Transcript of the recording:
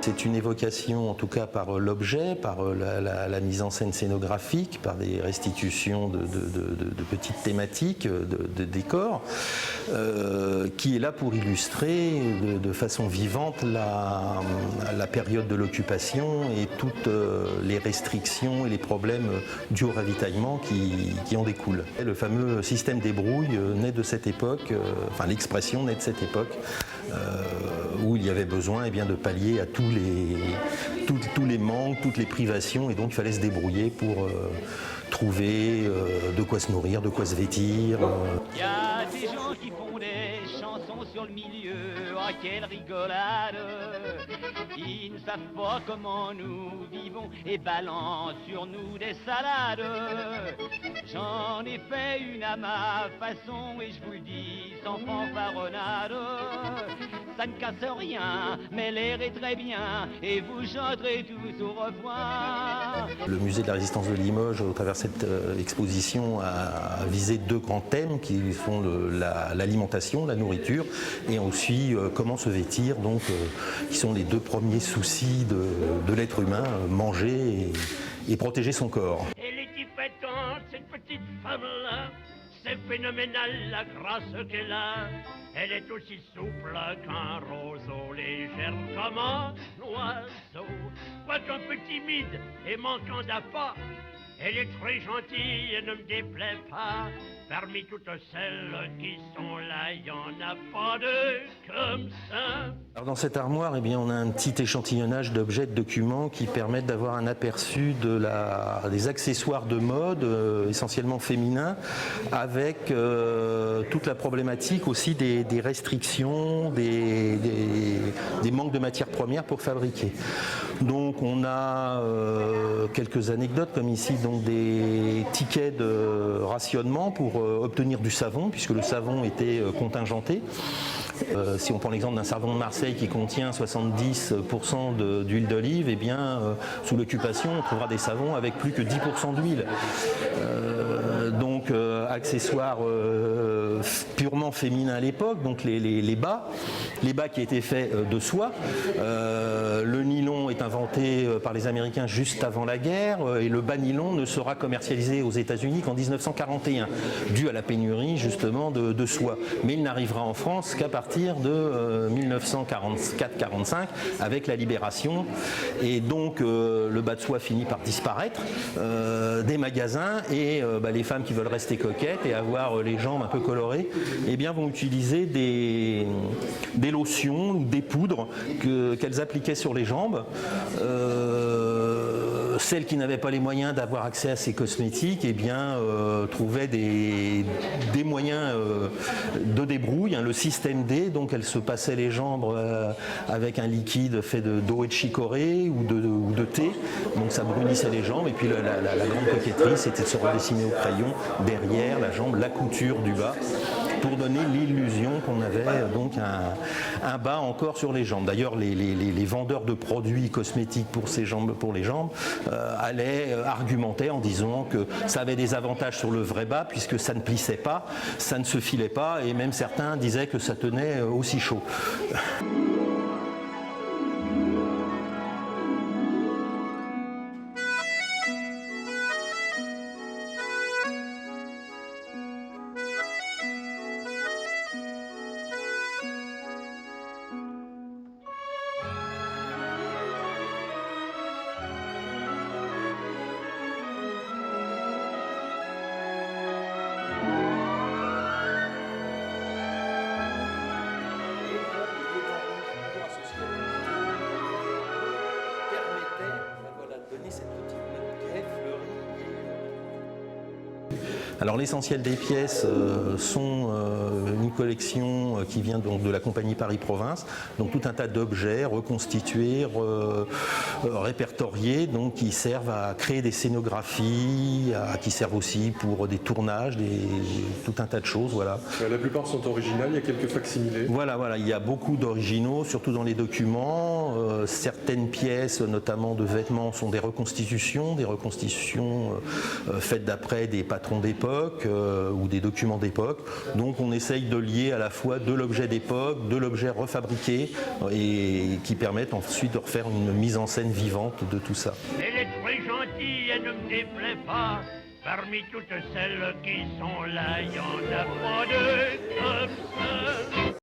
C'est une évocation, en tout cas par l'objet, par la mise en scène scénographique, par des restitutions de petites thématiques, de décors, qui est là pour illustrer de façon vivante la période de l'occupation et toutes les restrictions et les problèmes dus au ravitaillement qui en découlent. Le fameux système des brouilles naît de cette époque, enfin l'expression naît de cette époque, où il y avait besoin de pallier à tous les manques, toutes les privations, et donc il fallait se débrouiller pour trouver de quoi se nourrir, de quoi se vêtir. Il y a des gens qui font des chansons sur le milieu, oh quelle rigolade. Ils ne savent pas comment nous vivons et balancent sur nous des salades. J'en ai fait une à ma façon et je vous le dis sans fanfaronnade. Ça ne casse rien, mais l'air est très bien et vous chanterez tous au revoir. Le musée de la Résistance de Limoges, au travers de cette exposition, a visé deux grands thèmes qui sont l'alimentation, la nourriture, et aussi comment se vêtir, donc qui sont les deux premiers soucis de l'être humain, manger et protéger son corps. Elle est différente, cette petite femme-là. C'est phénoménal la grâce qu'elle a. Elle est aussi souple qu'un roseau, légère comme un oiseau. Quoiqu'un peu timide et manquant d'appât, elle est très gentille et ne me déplaît pas. Parmi toutes celles qui sont là, il n'y en a pas deux comme ça. Alors dans cette armoire, on a un petit échantillonnage d'objets, de documents qui permettent d'avoir un aperçu des accessoires de mode, essentiellement féminins, avec toute la problématique aussi des restrictions, des manques de matières premières pour fabriquer. Donc on a quelques anecdotes comme ici, donc des tickets de rationnement pour obtenir du savon, puisque le savon était contingenté. Si on prend l'exemple d'un savon de Marseille qui contient 70% d'huile d'olive, sous l'occupation, on trouvera des savons avec plus que 10% d'huile. Donc accessoires purement féminins à l'époque, donc les bas qui étaient faits de soie. Le nylon est inventé par les Américains juste avant la guerre, et le bas nylon ne sera commercialisé aux États-Unis qu'en 1941, dû à la pénurie justement de soie. Mais il n'arrivera en France qu'à partir de 1944-45 avec la libération, et donc le bas de soie finit par disparaître des magasins, et les femmes qui veulent rester coquettes et avoir les jambes un peu colorées vont utiliser des lotions ou des poudres qu'elles appliquaient sur les jambes. Celles qui n'avaient pas les moyens d'avoir accès à ces cosmétiques trouvaient des moyens de débrouille, le système D, donc elles se passaient les jambes avec un liquide fait d'eau et de chicorée ou de thé, donc ça brunissait les jambes, et puis la grande coquetterie c'était de se redessiner au crayon derrière la jambe, la couture du bas, pour donner l'illusion qu'on avait donc un bas encore sur les jambes. D'ailleurs, les vendeurs de produits cosmétiques pour les jambes argumentaient en disant que ça avait des avantages sur le vrai bas, puisque ça ne plissait pas, ça ne se filait pas, et même certains disaient que ça tenait aussi chaud. Alors l'essentiel des pièces sont une collection qui vient donc de la compagnie Paris-Province, donc tout un tas d'objets reconstitués, répertoriés, donc qui servent à créer des scénographies, qui servent aussi pour des tournages, tout un tas de choses. Voilà. La plupart sont originales, il y a quelques facsimilés. Voilà, il y a beaucoup d'originaux, surtout dans les documents. Certaines pièces, notamment de vêtements, sont des reconstitutions faites d'après des patrons d'époque ou des documents d'époque. Donc on essaye de lier à la fois de l'objet d'époque, de l'objet refabriqué, et qui permettent ensuite de refaire une mise en scène vivante de tout ça. Elle est très gentille, elle ne me déplaît pas. Parmi toutes celles qui sont là, il y en a pas deux comme ça.